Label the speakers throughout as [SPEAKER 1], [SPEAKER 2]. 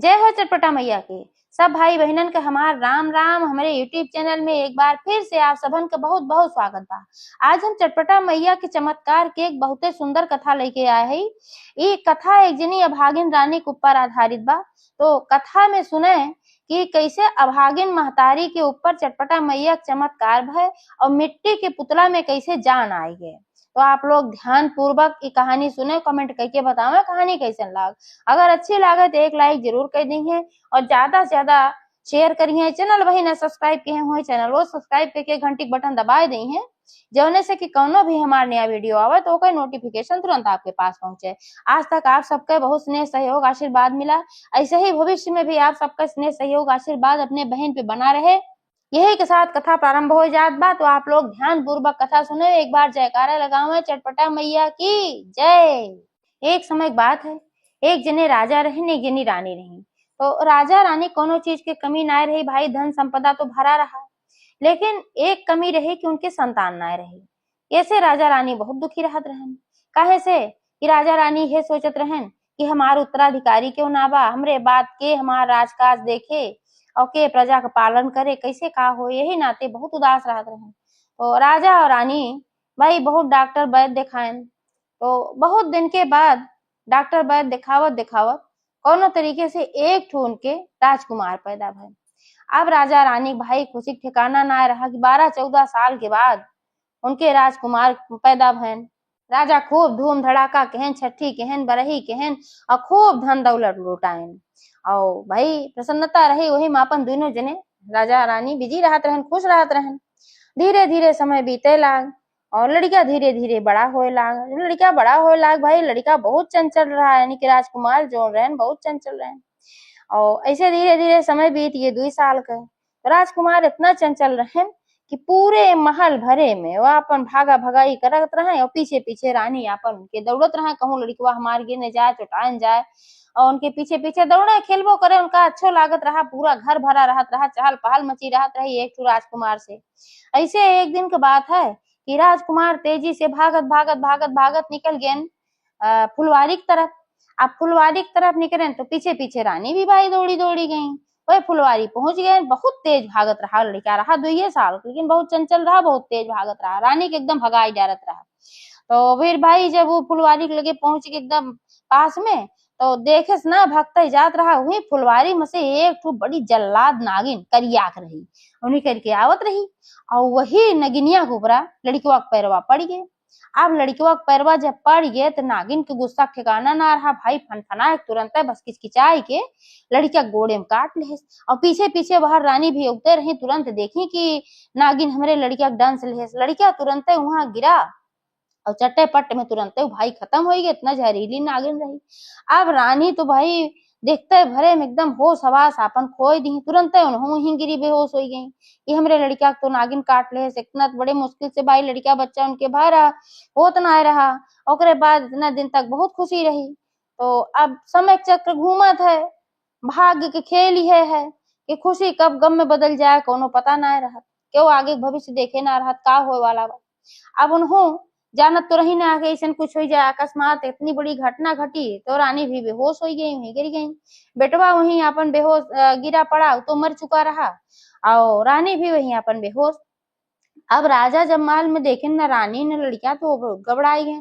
[SPEAKER 1] जय हो चटपटा मैया के सब भाई बहनन के हमार राम राम। हमारे यूट्यूब चैनल में एक बार फिर से आप सबन का बहुत बहुत स्वागत बा। आज हम चटपटा मैया के चमत्कार के एक बहुत सुंदर कथा लेके आए हैं। ये कथा एक जनी अभागिन रानी के ऊपर आधारित बा। तो कथा में सुने कि कैसे अभागिन महतारी के ऊपर चटपटा मैया के चमत्कार भय और मिट्टी के पुतला में कैसे जान आई है। तो आप लोग ध्यान पूर्वक ये कहानी सुने, कमेंट करके बताओ कहानी कैसे लाग। अगर अच्छी लागे तो एक लाइक जरूर कर दीजिए और ज्यादा से ज्यादा शेयर करिए। चैनल वही ना सब्सक्राइब किए हुए चैनल वो सब्सक्राइब करके घंटी बटन दबाए दी है, जौने से कि कौनो भी हमारा नया वीडियो आवे तो ओकर नोटिफिकेशन तुरंत आपके पास पहुंचे। आज तक आप सबका बहुत स्नेह सहयोग आशीर्वाद मिला, ऐसे ही भविष्य में भी आप सबका स्नेह सहयोग आशीर्वाद अपने बहन पे बना रहे। यही के साथ कथा प्रारंभ हो जात बा। तो आप लोग ध्यान पूर्वक कथा सुने, एक बार जयकारा लगाओ चटपटा मैया की जय। एक समय की बात है, एक जने राजा रहे एक जनी रानी रही। तो राजा रानी कोनो चीज की कमी ना रही भाई, धन संपदा तो भरा रहा, लेकिन एक कमी रही कि उनके संतान ना रही। ऐसे राजा रानी बहुत दुखी रहत रहन। काहे से कि राजा रानी ये सोचत रहन कि हमार उत्तराधिकारी क्यों ना बा, हमरे बात के हमार राजकाज देखे और के प्रजा का पालन करे, कैसे का हो। यही नाते बहुत उदास रहत रहन। तो राजा और रानी भाई बहुत डॉक्टर वैद्य दिखाएन। तो बहुत दिन के बाद डॉक्टर वैद्य दिखावत दिखावत कोनो तरीके से एक ठो उनके राजकुमार पैदा भय। अब राजा रानी भाई खुशी ठिकाना ना रहा कि 12-14 साल के बाद उनके राजकुमार पैदा भयन। राजा खूब धूम धड़ाका कहन, छठी कहन, बरही कहन और खूब धन दौलत लुटाइन और भाई प्रसन्नता रही। वही मापन दोनों जने राजा रानी बिजी रहत रहन, खुश रहत रहन। धीरे धीरे समय बीते लाग और लड़का धीरे धीरे बड़ा होए लाग। लड़का बड़ा होए लाग भाई, लड़का बहुत चंचल रहा, यानी कि राजकुमार जो रहन बहुत चंचल रहन। और ऐसे धीरे धीरे समय बीत गए 2 साल का। राजकुमार इतना चंचल रहन कि पूरे महल भरे में वो अपन भागा भगाई करत रहे और पीछे पीछे रानी अपन उनके दौड़त रहे, कहूँ लड़कवा हमार गिरने जाए चुटान जाए और उनके पीछे पीछे दौड़े खेलबो करे। उनका अच्छो लागत रहा, पूरा घर भरा रहत रहा, चहल पहल मची रहत रही एक राजकुमार से। ऐसे एक दिन की बात है कि राजकुमार तेजी से भागत भागत भागत भागत निकल गए फुलवारी की तरफ। अब फुलवारी की तरफ निकले तो पीछे पीछे रानी भी भाई दौड़ी दौड़ी गई। वह फुलवारी पहुंच गए, बहुत तेज भागत रहा लड़का, रहा 2 साल लेकिन बहुत चंचल रहा, बहुत तेज भागत रहा, रानी के एकदम भगाई डारत रहा। तो फिर भाई जब वो फुलवारी के लगे पहुंच के एकदम पास में तो देखे ना भगते जात रहा, वही फुलवारी में से एक ठो बड़ी जल्लाद नागिन करियाक रही, उन्हीं करके आवत रही और वही नगिनिया के ऊपरा लड़कवा के पैरवा पड़ गए। अब लड़कवा के पैरवा जब पड़ गए तो नागिन के गुस्सा ठिकाना ना रहा भाई, फनफना तुरंत बस किचकिचाई के लड़का गोड़े में काट ले और पीछे पीछे बाहर रानी भी उगते रही। तुरंत देखी कि नागिन हमारे लड़किया के डांस ले, लड़किया तुरंत वहां गिरा और चट्टे पट्टे में तुरंत भाई खत्म हो गई, इतना जहरीली नागिन रही। अब रानी तो भाई देखते भरे में एकदम होश हवास अपन खोई दी, तुरंत ही गिरी बेहोश हो गई कि हमरे लड़किया तो नागिन काट ले। इतना बड़े मुश्किल से भाई लड़किया बच्चा उनके भरा होत ना रहा। ओकरे बाद इतना दिन तक बहुत खुशी रही। तो अब समय चक्र घूमत है, भाग्य के खेल ही है कि खुशी कब गम में बदल जाए कोनो पता ना रहत, क्यों आगे भविष्य देखे ना रहत का होए वाला बा। अब उन्हों जानत तो रही ना आगे ऐसा कुछ हो जाए, अकस्मात इतनी बड़ी घटना घटी तो रानी भी बेहोश हो गई, वहीं गिर गई। बेटवा वहीं अपन बेहोश गिरा पड़ा तो मर चुका रहा और रानी भी वहीं अपन बेहोश। अब राजा जब महल में देखे न रानी न लड़किया तो घबराई गए,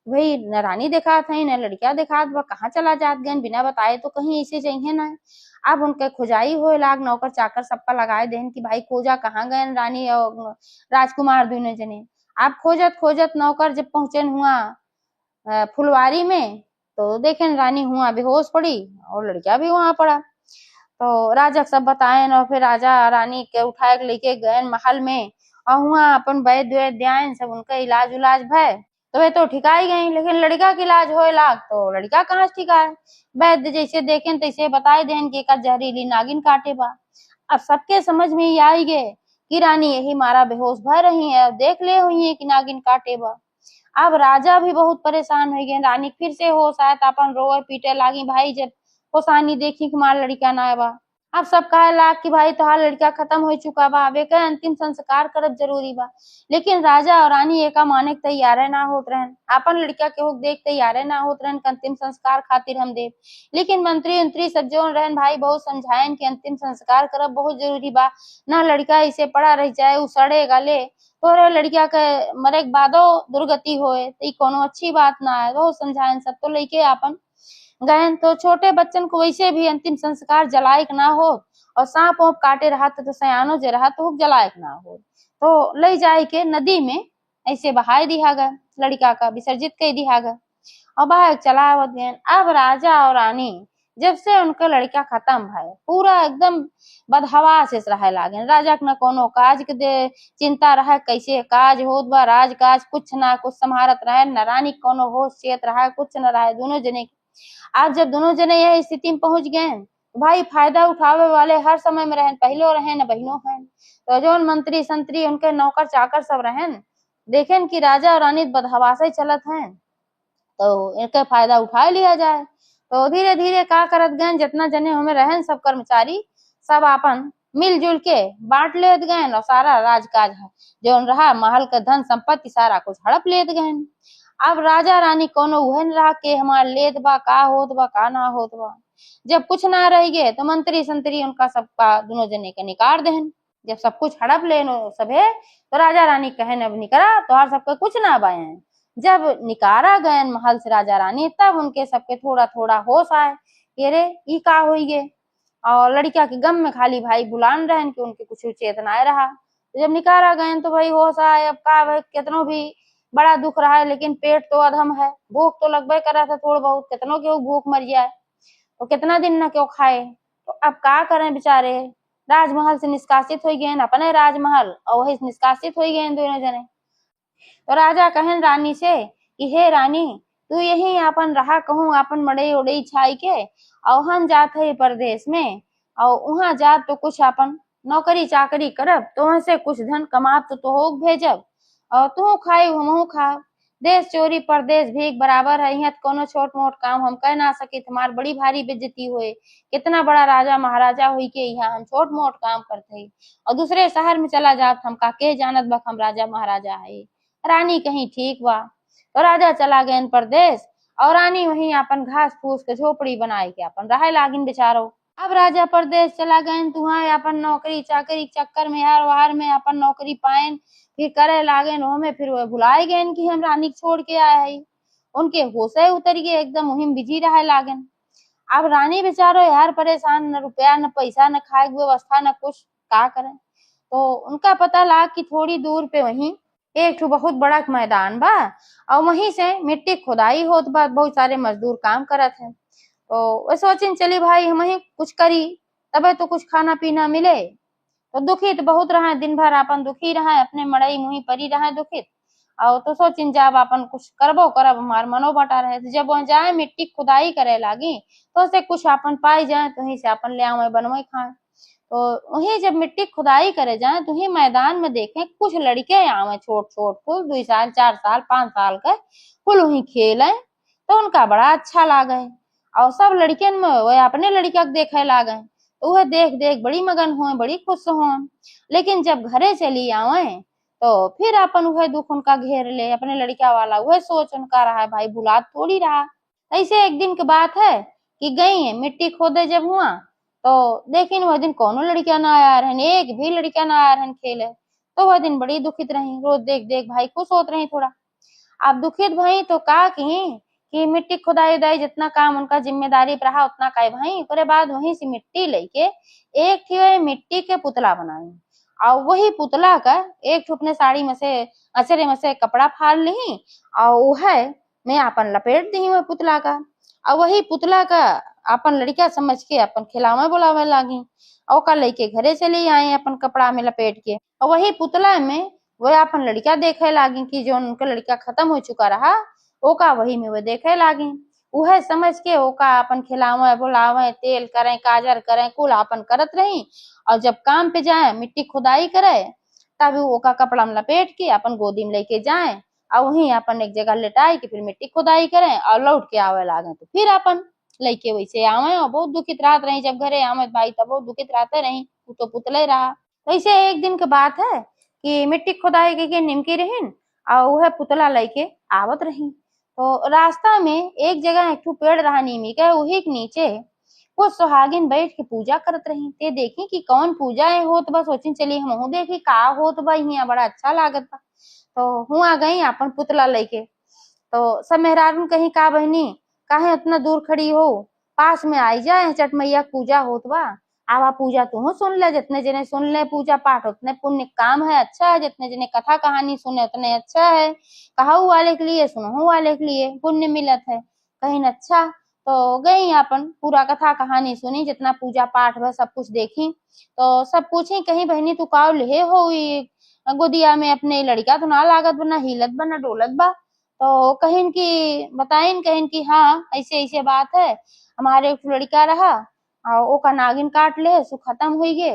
[SPEAKER 1] भाई न रानी देखा था न लड़किया देखा, वह कहाँ चला जात गए बिना बताए, तो कहीं ऐसे चाहिए ना। अब उनके खुजाई हो लाग, नौकर चाकर सबका लगाए देन कि भाई खोजा कहाँ गए रानी और राजकुमार दोनों जने। आप खोजत खोजत नौकर जब पहुंचे हुआ फुलवारी में तो देखें रानी हुआ बेहोश पड़ी और लड़किया भी वहां पड़ा। तो राजा सब बताए और फिर राजा रानी के उठाए के लेके गए महल में और वहाँ अपन वैद्य वैद्य आए, सब उनका इलाज उलाज भय तो वे तो ठिकाई गई, लेकिन लड़का के इलाज हो लाग तो लड़का कहाँ से ठिकाए। वैद्य जैसे देखें तैसे बताए देन कि जहरीली नागिन काटे बा। अब सबके समझ में ही आई गए कि रानी यही मारा बेहोश भर रही है, अब देख ले हुई है कि नागिन काटे बा। अब राजा भी बहुत परेशान हो गए, रानी फिर से होश आए तो अपन रोए पीटे लागी भाई जब होशानी देखी कि मार लड़का ना बा। अब सब कहे लाग कि भाई तोहार लड़का खत्म हो चुका बा, अब एकर अंतिम संस्कार करब जरूरी बा। लेकिन राजा और रानी एका माने के तैयारे ना होत रहन, अपन लड़का के होक देख तैयारे ना होत रहन कि अंतिम संस्कार खातिर हम देव। लेकिन मंत्री उंत्री सब जो रहन भाई बहुत समझायन कि अंतिम संस्कार करब बहुत जरूरी बा, ना लड़का ऐसे पड़ा रह जाए उ सड़े गले, तोरे लड़का के मरे के बादो दुर्गति होए तो ई कोनो अच्छी बात ना है। बहुत समझायन, सब तो लइके आपन गहन। तो छोटे बच्चन को वैसे भी अंतिम संस्कार जलायक ना हो, और सांप वाप काटे रहा तो सयानो जे रहा तो जलायक ना हो, तो ले जाए के नदी में ऐसे बहाय दिया गया, लड़का का विसर्जित कर दिया गया और बाहर चलावत गए। अब राजा और रानी जब से उनका लड़का खत्म भाई पूरा एकदम बदहवास से रहे लागे। राजा के न कोनो काज के दे चिंता रहे, कैसे काज होत बा राज काज कुछ ना कुछ संभारत रहे, न रानी कोनो होश चेत रहे, कुछ न रहे दोनों जने। आज जब दोनों जने यह स्थिति में पहुंच गए तो भाई फायदा उठावे वाले हर समय में रहन, पहलो रहे न बहनों हैं। तो जो मंत्री संतरी उनके नौकर चाकर सब रहन, देखें कि राजा और रानी बदहवासे चलत हैं तो इनका फायदा उठा लिया जाए। तो धीरे धीरे का करत गए, जितना जने हमें रहन सब कर्मचारी सब आपन मिलजुल के बांट लेत गए और सारा राजकाज जो रहा महल का धन संपत्ति सारा कुछ हड़प लेत गए। अब राजा रानी कोनो उहन रहा के हमार लेत बा का होत बा का ना होत बा। जब कुछ ना रह गए तो मंत्री संतरी उनका सबका दोनों जने के निकाल देहन। जब सब कुछ हड़प लेनो सबे तो राजा रानी कहन अब निकरा तोहार सबके कुछ ना बायन। जब निकारा गए महल से राजा रानी तब उनके सबके थोड़ा थोड़ा होश आए कि रे ई का होई गे, और लड़किया के गम में खाली भाई बुलान रहन कि उनके कुछ चेतना रहा। तो जब निकारा गए तो भाई होश आए, अब का भाई कितनों भी बड़ा दुख रहा है लेकिन पेट तो अधम है, भूख तो लगभग करा था थोड़ा बहुत, कितनों के भूख मर जाए तो कितना दिन न क्यों खाए। तो अब का करें बेचारे, राजमहल से निष्कासित हो गए अपने राजमहल और वही निष्कासित हो गए दोनों जने। तो राजा कहन रानी से कि हे रानी तू यही अपन रहा कहूँ अपन मड़ई उड़ई छाई के, और हम जात है परदेश में और वहां जात तो कुछ अपन नौकरी चाकरी करब तो वहां से कुछ धन कमाब तो हो भेजब और तू खाई हमहू खाब। देश चोरी परदेश भीख बराबर है, यहाँ कोनो छोट मोट काम हम कह ना सके, तुम्हार बड़ी भारी बेइज्जती हुए, कितना बड़ा राजा महाराजा हुई के यहाँ हम छोट मोट काम करते और दूसरे शहर में चला जात हम का के जानत बक हम राजा महाराजा है। रानी कहीं ठीक बा। तो राजा चला गए परदेश और रानी वहीं अपन घास फूस के झोपड़ी बनाए के अपन रहे लागिन बेचारो। अब राजा परदेश चला गए तो वहां अपन नौकरी चाकरी के चक्कर में यार वार में अपन नौकरी पाएन फिर करे लागे में फिर वो भुलाए गए कि हम रानी छोड़ के आए है। उनके होशे उतर गए एकदम मुहिम बिजी रहे लागन। अब रानी बेचारो यार परेशान, न रुपया न पैसा न खाए की व्यवस्था न कुछ, का करें। तो उनका पता लाग कि थोड़ी दूर पे वहीं एक ठो बहुत बड़ा मैदान बा और वहीं से मिट्टी खुदाई होत बा, बहुत सारे मजदूर काम करत हैं। तो वे सोचिन चली भाई हम ही कुछ करी तबे तो कुछ खाना पीना मिले। तो दुखी तो बहुत रहा दिन भर अपन दुखी रहा अपने मड़ई मुही परी रहा दुखित, और तो सोचिन जब अपन कुछ करबो करब हमार मनो बटा रहे। तो जब वहां जाए मिट्टी खुदाई करे लागी तो उसे कुछ अपन पाई जाए तो वहीं से अपन ले आवे बनवे खाए। तो वही जब मिट्टी खुदाई करे जाए तो ही मैदान में देखें कुछ लड़के आवे छोट छोट कुल 2 साल 4 साल 5 साल के कुल वही खेले। तो उनका बड़ा अच्छा लागे और सब लड़कियन में वह अपने लड़का के देखे लागे तो वह देख देख बड़ी मगन हुए बड़ी खुश हुए। लेकिन जब घरे चली आवे तो फिर अपन वह दुख उनका घेर ले अपने लड़का वाला, वह सोच उनका रहा है भाई भुला थोड़ी रहा। ऐसे एक दिन की बात है कि गई है मिट्टी खोदे जब हुआ तो लेकिन वह दिन कोनो लड़कियां ना आया रहन, एक भी लड़कियां ना आया रहन खेले। तो वह दिन बड़ी दुखित रही, रोज देख देख भाई खुश होत रही थोड़ा। अब दुखित भई तो का कही कि मिट्टी खुदाई उदाई जितना काम उनका जिम्मेदारी पे रहा उतना का भाई ओकरे बाद वहीं से मिट्टी लेके एक ठे मिट्टी के पुतला बनाई और वही पुतला का एक ठो अपने साड़ी में से अचरे में से कपड़ा फाड़ ली और वह मैं अपन लपेट दी वह पुतला का और वही पुतला का अपन लड़का समझ के अपन खिलावे बुलावे लागी और का लेके घरे चले आए अपन कपड़ा में लपेट के। और वही पुतला में वह अपन लड़का देखे लागी कि जो उनका लड़का खत्म हो चुका रहा ओका वही में वो देखे लागी। वह समझ के ओका अपन खिलावे बुलावे तेल करें काजर करें कुल अपन करत रही और जब काम पे जाए मिट्टी खुदाई करे तब ओका कपड़ा में लपेट के अपन गोदी में लेके जाए और वहीं अपन एक जगह लेटाई के फिर मिट्टी खुदाई करें और लौट के आवे लागे। तो फिर अपन लइके वैसे आवे और बहुत दुखित रहत रही। जब घरे आमत भाई तब बहुत दुखित रहते रही, तू तो पुतले रहा। वैसे एक दिन के बात है कि मिट्टी खोदाई के निमकी रहीन और वह पुतला लइके आवत रही। तो रास्ता में एक जगह एक ठो पेड़ रहा नीमी के, वही के नीचे वो सुहागिन बैठ के पूजा करत रही। ते देखी कि कौन पूजा है होत बा, सोचिन चली हमहू देखी का होत बा, यहाँ बड़ा अच्छा लागत बा। तो हुआ गई अपन पुतला लेके। तो सब मेहरारून कहीं का बहनी काहे उतना दूर खड़ी हो, पास में आई जाए, छठ मैया पूजा होत बा, आवा पूजा तू सुन ले। जितने जने सुन ले पूजा पाठ उतने पुण्य काम है, अच्छा है। जितने जने कथा कहानी सुने उतने अच्छा है। कहू वाले के लिए सुनहु वाले के लिए पुण्य मिलत है, कहीं अच्छा। तो गई अपन पूरा कथा कहानी सुनी, जितना पूजा पाठ बा सब कुछ देखी। तो सब पूछी कहीं बहनी तू काव ले हो गोदिया में अपने लड़का तो ना लागत बा, ना हिलत बा, ना डोलत बा। तो कहिन की बताइन, कहिन की हाँ ऐसे ऐसे बात है, हमारे एक लड़का रहा और ओका नागिन काट ले सो खत्म हुई गे।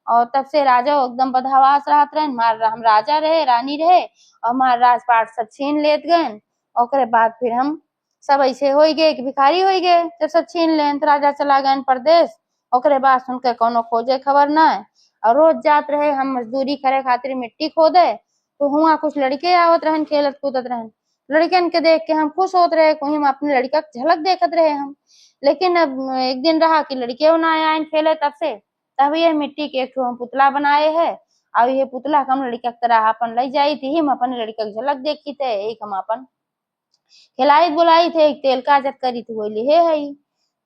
[SPEAKER 1] और तब से राजा एकदम बदहवास रहत रहे, हम राजा रहे रानी रहे और हमार राजपाट सब छीन लेत गए। ओकरे बाद फिर हम सब ऐसे हो गए कि भिखारी हो गए। जब सब छीन लेन तो राजा चला गए परदेश। ओकरे बाद सुन के कोनो खोजे खबर ना है। और रोज जात रहे हम मजदूरी करे खातिर मिट्टी खोदे। तो हुआ कुछ लड़के आवत रहन, खेलत कूदत रहन। लड़कन के देख के हम खुश होत रहे, कोई हम अपने लड़का के झलक देखत रहे हम। लेकिन अब एक दिन रहा कि लड़के ना आए खेले, तब से तब ये मिट्टी के एक ठो हम पुतला बनाए है। और ये पुतला हम लड़का की तरह अपन ले जाई थी, हम अपन लड़का की झलक देखी थे, एक हम अपन खिलाई बुलाई थे, एक तेल का जत करी थी वही है।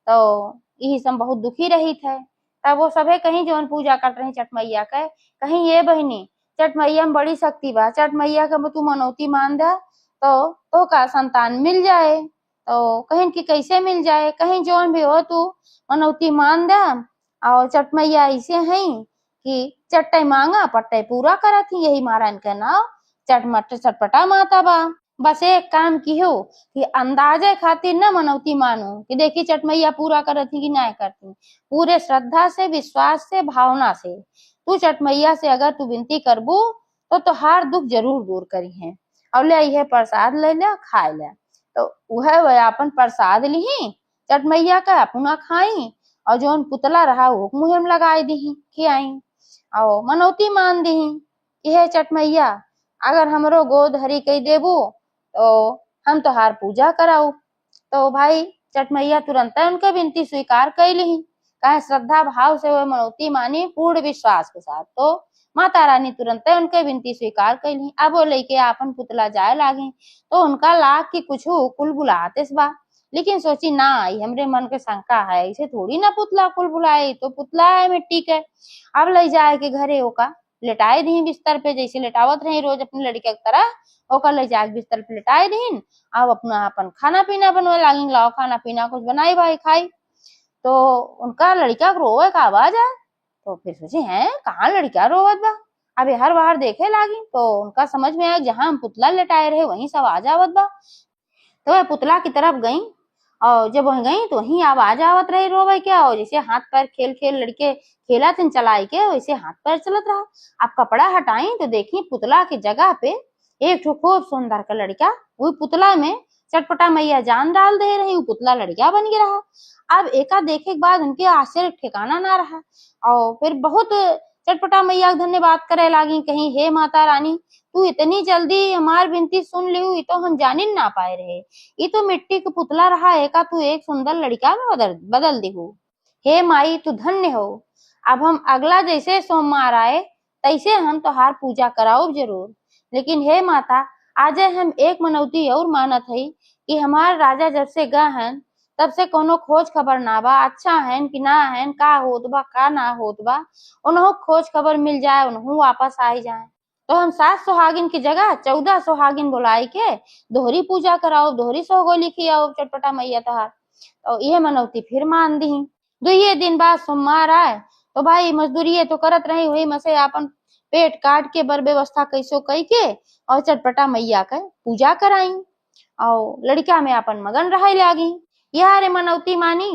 [SPEAKER 1] तो यही सब बहुत दुखी रही थे। तब वो सभे कहीं जौन पूजा करत रही छठ मैया के, कहीं ये बहनी छठ मैया में बड़ी शक्ति बा, छठ मैया के तू मनौती मान दे तो का संतान मिल जाए। तो कहीं की कैसे मिल जाए, कहीं जौन भी हो तू मनौती मान दे। और छठ मैया ऐसे है कि चट्टे मांगा पट्टे पूरा करत ही, यही मारा इनका नाम चटमट चटपटा माता बा। बस एक काम की हो कि अंदाजे खातिर न मनौती मानो कि देखी छठ मैया पूरा करती कि नहीं करती। पूरे श्रद्धा से, विश्वास से, भावना से तू छठ मैया से अगर तू विनती करबू तो तुहार दुख जरूर दूर करी है। और ले यह प्रसाद ले ले खाए ले। तो वह अपन प्रसाद ली छठ मैया का अपना खाई और जौन पुतला रहा वो मुँह में लगाई दी खियाई और मनौती मान दी कि हे छठ मैया अगर हमरो गोद हरी कही देबू तो हम तोहार पूजा कराऊ। तो भाई छठ मैया तुरंत उनके विनती स्वीकार कर ली, कहे श्रद्धा भाव से वो मनौती मानी पूर्ण विश्वास के साथ। तो माता रानी तुरंत उनके विनती स्वीकार कर ली। अब वो लेके अपन पुतला जाए लागी तो उनका लाग की कुछ कुल बुलाते बा, लेकिन सोची ना आई हमरे मन के शंका है, इसे थोड़ी ना पुतला कुल बुलाए, तो पुतला है मिट्टी के। अब ले जाए के घरे ओका लेटाए दी बिस्तर पे, जैसे लेटावत रही रोज अपनी लड़के की तरह ओकर ले जाके बिस्तर पे लेटाए दीन। अब अपना अपन खाना पीना बनवे लागी, लाओ खाना पीना कुछ बनाई भाई खाई। तो उनका लड़का रोवे का आवाज आए। तो फिर सोचे हैं कहाँ लड़का रोवत बा, अब हर बाहर देखे लागी तो उनका समझ में आया जहाँ हम पुतला लेटाए रहे वहीं सब आवाज आवत बा। तो वह पुतला की तरफ गई और जब वह गई तो वहीं आवाज आवत रही रोवे क्या, और जैसे हाथ पैर खेल खेल लड़के खेला थे चलाई के वैसे हाथ पैर चलत रहा। अब कपड़ा हटाई तो देखी पुतला की जगह पे एक ठो खूब सुंदर का लड़का, वो पुतला में चटपटा मैया जान डाल दे रही, वो पुतला लड़का बन गया रहा। अब एका देखे के बाद उनके आश्चर्य ठिकाना ना रहा और फिर बहुत चटपटा मैया धन्यवाद करे लागी, कहीं हे माता रानी तू इतनी जल्दी हमार विनती सुन ली, ये तो हम जान ना पाए रहे, ये तो मिट्टी का पुतला रहा है का तू एक सुंदर लड़का में बदल दी हो। हे माई तू धन्य हो। अब हम अगला जैसे सोमवार आए तैसे हम तोहार पूजा कराओ जरूर, लेकिन हे माता आज हम एक मनौती और मानत है कि हमार राजा जब से गए हैं तब से कोनो खोज खबर ना बा, अच्छा है कि ना है, का होत बा का ना होत बा, उन्हों खोज खबर मिल जाए, उन्हों वापस आ जाए। तो हम 7 सुहागिन की जगह 14 सुहागिन बुलाई के दोहरी पूजा कराओ, दोहरी सोहगोली खियाओ चटपटा मैया तहार। तो ये मनौती फिर मान दी। 2 दिन बाद सोमवार आए तो भाई मजदूरी तो करत रही, वही में से अपन पेट काट के बर व्यवस्था कैसो कई के और चटपटा मैया के पूजा कराई और लड़का में अपन मगन रहे लागी। यह रे मनौती मानी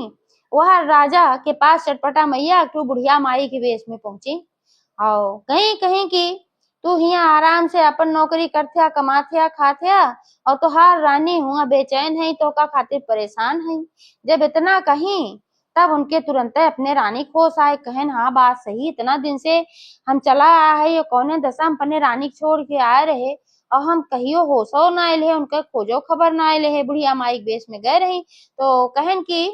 [SPEAKER 1] वह राजा के पास चटपटा मैया एक बुढ़िया माई के वेश में पहुंची और कहीं कहीं की तू हिया आराम से अपन नौकरी करथिया, कमाथिया, खाथिया, और तोहार रानी हुआ बेचैन है, तो का खातिर परेशान है। जब इतना कहीं तब उनके तुरंत अपने रानी को होश आए, कहन हाँ बात सही, इतना दिन से हम चला आया है, ये कौने दशा हम अपने रानी छोड़ के आए रहे, और हम कहियो होशो ना आये है, उनके खोजो खबर ना आये है, बुढ़िया माई के बेस में गए रही। तो कहन की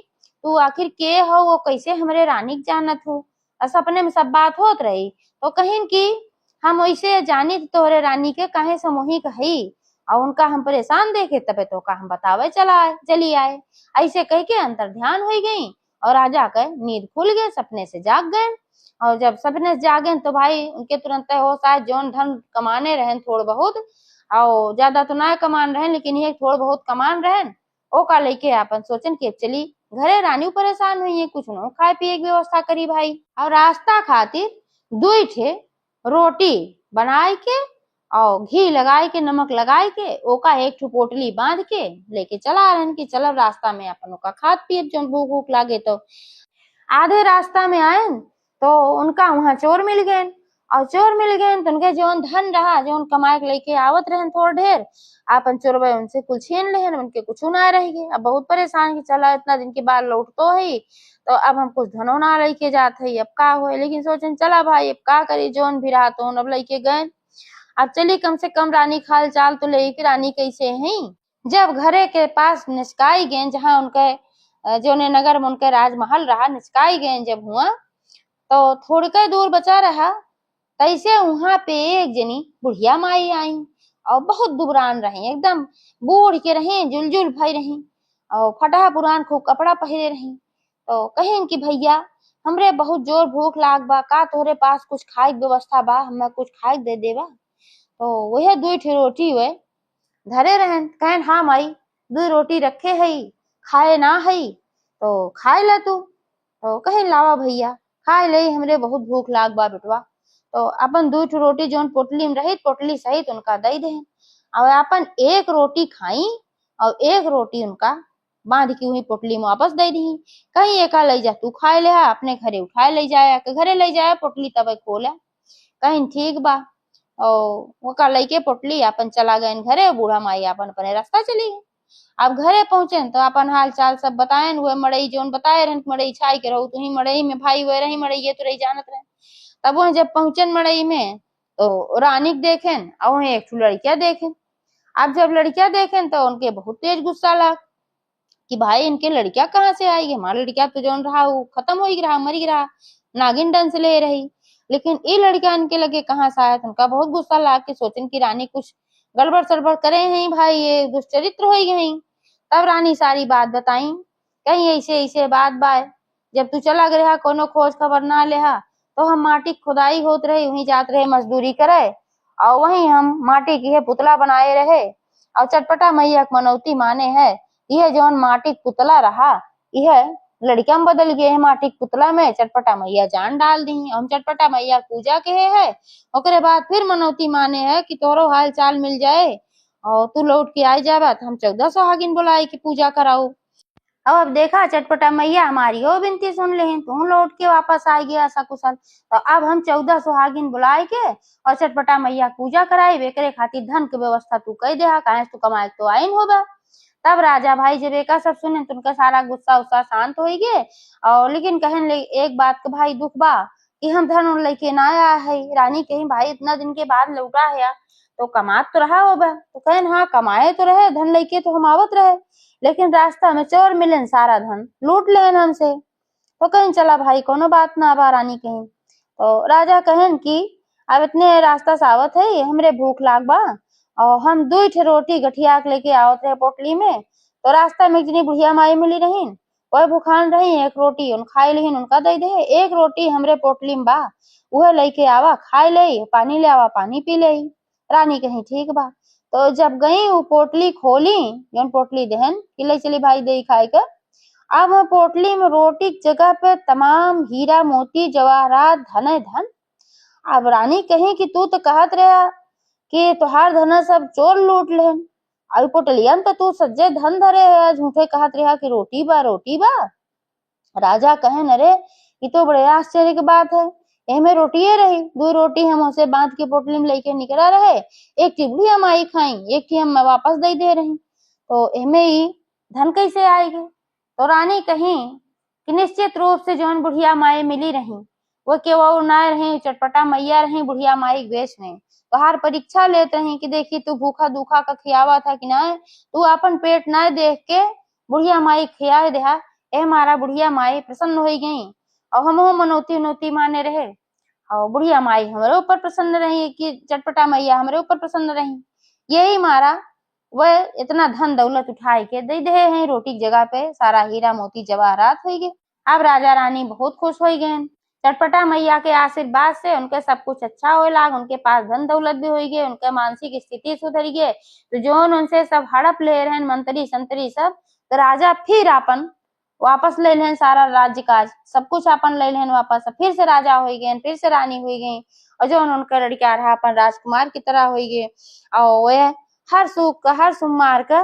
[SPEAKER 1] तू आखिर के हो, वो कैसे हमरे रानी के जानत हो, सपने में सब बात होत रही। तो कहन की हम वैसे जानी तोहरे रानी के काहे सामूहिक हई, और उनका हम परेशान देखे तबे तो का हम बतावे चली आए। ऐसे कह के अंतर ध्यान हो गई और राजा के नींद खुल गए, सपने से जाग गए। और जब सपने से जागे तो भाई उनके तुरंत होश आए, जौन धन कमाने रहन थोड़ बहुत, और ज्यादा तो ना कमान रहन, लेकिन ये थोड़ बहुत कमान रहन, ओका लेके अपन सोचन कि चली घरे, रानी परेशान हुई है, कुछ न खाए पिए की व्यवस्था करी भाई। और रास्ता खातिर दुई ठे रोटी बनाए के और घी लगाए के, नमक लगाए के, ओका एक ठो पोटली बांध के लेके चला रहन कि चलब रास्ता में अपन ओका खात पिए, जौन भूख भूख लागे। तो आधे रास्ता में आए तो उनका वहां चोर मिल गए, और चोर मिल गए तो उनके जौन धन रहा, जौन कमाए के लेके आवत रहन थोड़ ढेर, अपन चोरबे उनसे कुल छीन लेहन, उनके कुछ ना रह गए। अब बहुत परेशान कि चला इतना दिन के बाद लौट तो है, तो अब हम कुछ धनो ना लेके जात है, अब का हो। लेकिन सोचन चला भाई अब का करी, जौन भी रहा तो अब लेके गए। अब चली कम से कम रानी खाल चाल तो ले कि रानी कैसे है। जब घरे के पास निस्काई गए, जहाँ उनके जोने नगर में उनके राजमहल रहा, निस्काई गए जब हुआ तो थोड़के दूर बचा रहा, तैसे वहां पे एक जनी बुढ़िया माई आई, और बहुत दुबरान रही, एकदम बूढ़ के रही, जुलजुल भई रही, और फटा पुरान खूब कपड़ा पहरे रही। तो कहें कि भैया हमरे बहुत जोर भूख लाग बा, का तोहरे पास कुछ खाए के व्यवस्था बा, हमें कुछ खाए दे देबा। तो वह दुई ठे रोटी वे धरे रहन, कहन हाँ माई दुई रोटी रखे हई, खाए ना हई तो खाए ला तू। तो कहे लावा भैया खाए ले, हमरे बहुत भूख लाग बा बेटवा। तो अपन दुई ठो रोटी जौन पोटली में रही, पोटली सहित उनका दई दे, और अपन एक रोटी खाई और एक रोटी उनका बांध की हुई पोटली में वापस दे दी। कहीं एका ले जा तू खाए ले, अपने घरे उठाए ले जाया, के घरे ले जाया पोटली तब खोला। कहीं ठीक बा, और वो का लइके पोटली अपन चला गए घरे, बूढ़ा माई अपन अपने रास्ता चली गई। अब घरे पहुंचे तो अपन हाल चाल सब बताए, हुए मड़ई जोन बताए रहन, मड़ई छाई के रहू तुही मड़ई में भाई हुए रही, मड़ई ये तो रही जानत रहे। तब वह जब पहुंचन मड़ई में तो रानी देखें और वहीं एक लड़किया देखें। अब जब लड़किया देखें तो उनके बहुत तेज गुस्सा लग कि भाई इनके लड़किया कहाँ से आई, हमारा लड़किया तो जौन रहा वो खत्म हो ही रहा, मर ही रहा, नागिन डंस ले रही, लेकिन ये लड़किया इनके लगे कहाँ से आया। उनका बहुत गुस्सा ला के सोचन की रानी कुछ गड़बड़ सड़बड़ करे हैं भाई, ये दुष्चरित्र हो गई। तब रानी सारी बात बताई, कहीं ऐसे ऐसे बात बाय, जब तू चला गया कोनो खोज खबर ना लेहा, तो हम माटी खुदाई होत रहे, वहीं जात रहे मजदूरी करे, और वहीं हम माटी की है पुतला बनाए रहे, और चटपटा मैया मनौती माने है, यह जौन माटी पुतला रहा यह लड़किया में बदल गए है, माटी पुतला में चटपटा मैया जान डाल दी। हम चटपटा मैया पूजा के है, ओकरे बाद फिर मनौती माने है कि तोरो हाल चाल मिल जाए और तू लौट के आ जाबा, तो हम 14 सुहागिन बुलाए की पूजा कराऊ। अब देखा चटपटा मैया हमारी हो बिनती सुन ले, तू लौट के वापस आ गया सकुशल। तो अब हम 14 सुहागिन बुलाए के और चटपटा मैया पूजा कराई, बेकरे खातिर धन के व्यवस्था तू कह दे, कहे तू कमाए तो आइन होगा। तब राजा भाई जब एका सब सुने तो उनका सारा गुस्सा उस्सा शांत हो गए, और लेकिन कहन ले एक बात के भाई दुख बा कि हम धन उन लेके ना आया है। रानी कहीं भाई इतना दिन के बाद लौटा है तो कमात तो रहा होगा, तो कहन हाँ कमाए तो रहे, धन लेके तो हम आवत रहे, लेकिन रास्ता में चोर मिलन सारा धन लूट लेन हमसे। तो कहीं चला भाई कोनो बात ना बा। रानी कहीं तो राजा कहन की अब इतने रास्ता से आवत है, हमरे भूख लाग बा, और हम दुई ठे रोटी गठिया के लेके आवत रहे पोटली में, तो रास्ता में इतनी बुढ़िया माई मिली रही, वह भूखान रही, एक रोटी उन खाई ली, उनका दे दे, एक रोटी हमरे पोटली में बा वह लेके आवा खाई ले, पानी ले आवा पानी पी ले। रानी कहीं ठीक बा। तो जब गई वो पोटली खोली, जौन पोटली दहन कि ले चली भाई दे खाए के, अब पोटली में रोटी की जगह पे तमाम हीरा मोती जवाहरात धन धन। अब रानी कहीं कि तू तो कहत रहा कि तुहार धन सब चोर लूट लेन, आई पोटलिया तो तू सज्जे धन धरे है, झूठे कहत रहा कि रोटी बा रोटी बा। राजा कहन अरे ये तो बड़े आश्चर्य की बात है, एमे रोटिये रही, 2 रोटी हम उसे बांध के पोटली में लेके निकला रहे, एक ठी बुढ़िया माई खाई, एक ठी हम वापस दे दे रही, तो एमे ही धन कैसे आएगी। तो रानी कहीं कि निश्चित रूप से जौन बुढ़िया माई मिली रही वो केवल ना रही, चटपटा मैया रही बुढ़िया माई के वेश में। तोहार परीक्षा लेते रही कि देखी तू भूखा दुखा का खियावा था कि ना, तू अपन पेट ना देख के बुढ़िया माई खिया देहा। ए हमारा बुढ़िया माई प्रसन्न हो गई और हमहू मनौती उनौती माने रहे, और बुढ़िया माई हमारे ऊपर प्रसन्न रही कि चटपटा मैया हमारे ऊपर प्रसन्न रही। यही मारा वह इतना धन दौलत उठाए के दे दे हैं रोटी की जगह पे, सारा हीरा मोती जवाहरात हो गए। अब राजा रानी बहुत खुश हो गए, चटपटा मैया के आशीर्वाद से उनके सब कुछ अच्छा हो लाग, उनके पास धन दौलत भी हो गए, उनके मानसिक स्थिति सुधर गए। तो जो उनसे सब हड़प ले रहे मंत्री संतरी सब, तो राजा फिर अपन वापस ले लें सारा राज्य काज, सब कुछ अपन ले लें वापस, फिर से राजा हो गए, फिर से रानी हो गई, और जो उनका लड़का रहा अपन राजकुमार की तरह हो गए। और वह हर सुख हर सोमवार का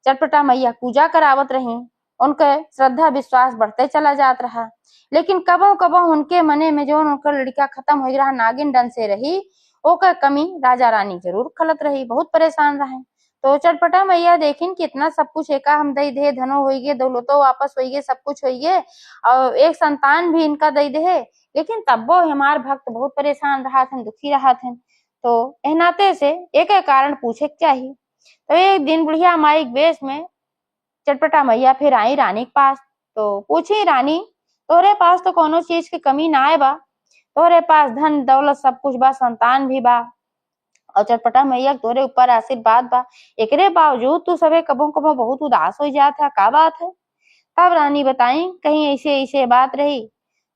[SPEAKER 1] चटपटा मैया पूजा करावत रही, उनके श्रद्धा विश्वास बढ़ते चला जात रहा। लेकिन कबो कबो उनके मने में जो उनका लड़का खत्म हो रहा नागिन डन से रही, ओकर कमी राजा रानी जरूर खलत रही, बहुत परेशान रहे। तो चटपटा मैया देखिन कि इतना सब कुछ एका हम दे दे, धनो हो गए, दौलतो वापस हो गए, सब कुछ हो गए, और एक संतान भी इनका दे दे, लेकिन तब वो हमार भक्त बहुत परेशान रहा थे, दुखी रहा थे। तो एह नाते से एक कारण पूछे के चाहिए। तो एक दिन बुढ़िया माई के वेश में चटपटा मैया फिर आई रानी के पास, तो पूछी रानी तोरे पास तो कोनो चीज की कमी ना है बा, तोरे पास धन दौलत सब कुछ बा, संतान भी बा, और चटपटा मैया तोरे ऊपर आशीर्वाद बा, एकरे बावजूद तू सबे कबो कबो बहुत उदास हो जात है, का बात है। तब रानी बताई कहीं ऐसे ऐसे बात रही,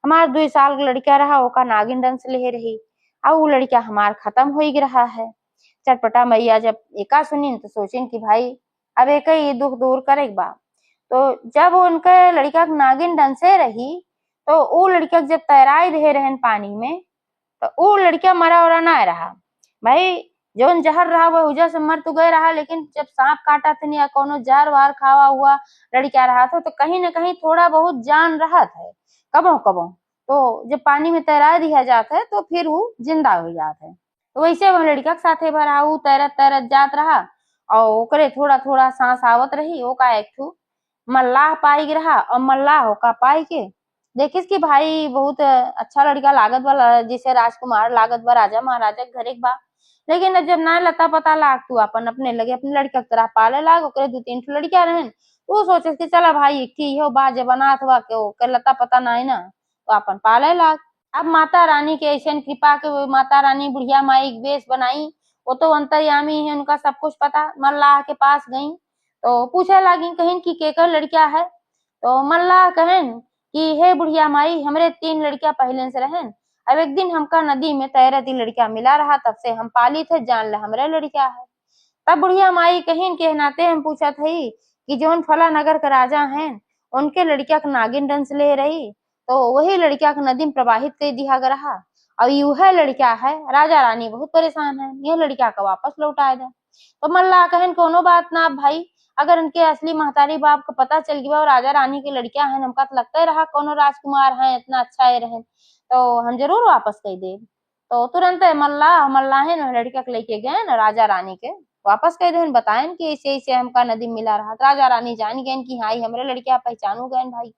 [SPEAKER 1] हमार 2 साल का लड़का रहा, ओका नागिन डंस ले रही, और वो लड़का हमार खत्म हो रहा है। चटपटा मैया जब एका सुनी तो सोचिन कि भाई अब एक ही दुख दूर करे बा। तो जब उनके लड़का नागिन डंसे रही, तो वो लड़का जब तैराई रहे रहन पानी में, तो वो लड़का मरा उरा ना रहा भाई, जौन जहर रहा वह उजा से मर तो गए रहा, लेकिन जब सांप काटा था या कोनो जहर वार खावा हुआ लड़का रहा था, तो कहीं ना कहीं थोड़ा बहुत जान रहा था कबो कबो। तो जब पानी में तैरा दिया जाता है तो फिर वो जिंदा हो जाता है। तो वैसे वह लड़का के साथे भरा वो तैरत तैरत जात रहा, और ओकरे थोड़ा थोड़ा सांस आवत रही, ओका एक ठू मल्लाह पाई रहा, और मल्लाह होका पाई के देखिस कि भाई बहुत अच्छा लड़का लागत बा, जिसे राजकुमार लागत बा, राजा महाराजा के घरे बा। लेकिन जब ना लता पता लाग तू अपन अपने लगे अपने लड़का की तरह पाले लाग, ओकरे 2-3 ठो लड़कियां रहन, वो सोचे कि चला भाई एक थी इहो बा जबनाथ बा के ओकर लता पता ना है ना, तो अपन पाले लाग। अब माता रानी के ऐसे कृपा के माता रानी बुढ़िया माई के वेश बनाई, वो तो अंतर्यामी है, उनका सब कुछ पता। मल्लाह के पास गई तो पूछे लगी कहीं कि केकर लड़का है, तो मल्लाह कहन कि हे बुढ़िया माई हमरे 3 लड़कियां पहले से रहन, अब एक दिन हमका नदी में तैरती लड़का मिला रहा, तब से हम पाली थे, जान ले हमरे लड़का है। तब बुढ़िया माई कहीं के नाते हम पूछा थी कि जौन फला नगर का राजा हैं उनके लड़किया का नागिन डंस ले रही, तो वही लड़किया का नदी में प्रवाहित कर दिया रहा, और यह लड़का है। राजा रानी बहुत परेशान है, यह लड़का का वापस लौटा दे। तो मल्लाह कहन कोनो बात ना भाई, अगर उनके असली महतारी बाप को पता चल गया और राजा रानी की लड़कियां हैं, हमका तो लगता ही रहा कोनो राजकुमार है इतना अच्छा है रहे, तो हम जरूर वापस कर दे। तो तुरंत मल्लाह है लड़का के लेके गए न राजा रानी के वापस कह दे, बताएं कि ऐसे ऐसे हमका नदी मिला रहा। राजा रानी जान गए कि हाँ हमरे लड़किया पहचानू गए भाई।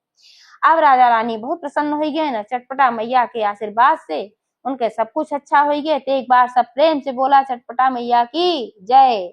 [SPEAKER 1] अब राजा रानी बहुत प्रसन्न हो गए न, चटपटा मैया के आशीर्वाद से उनके सब कुछ अच्छा हो गए। तो एक बार सब प्रेम से बोला चटपटा मैया की जय।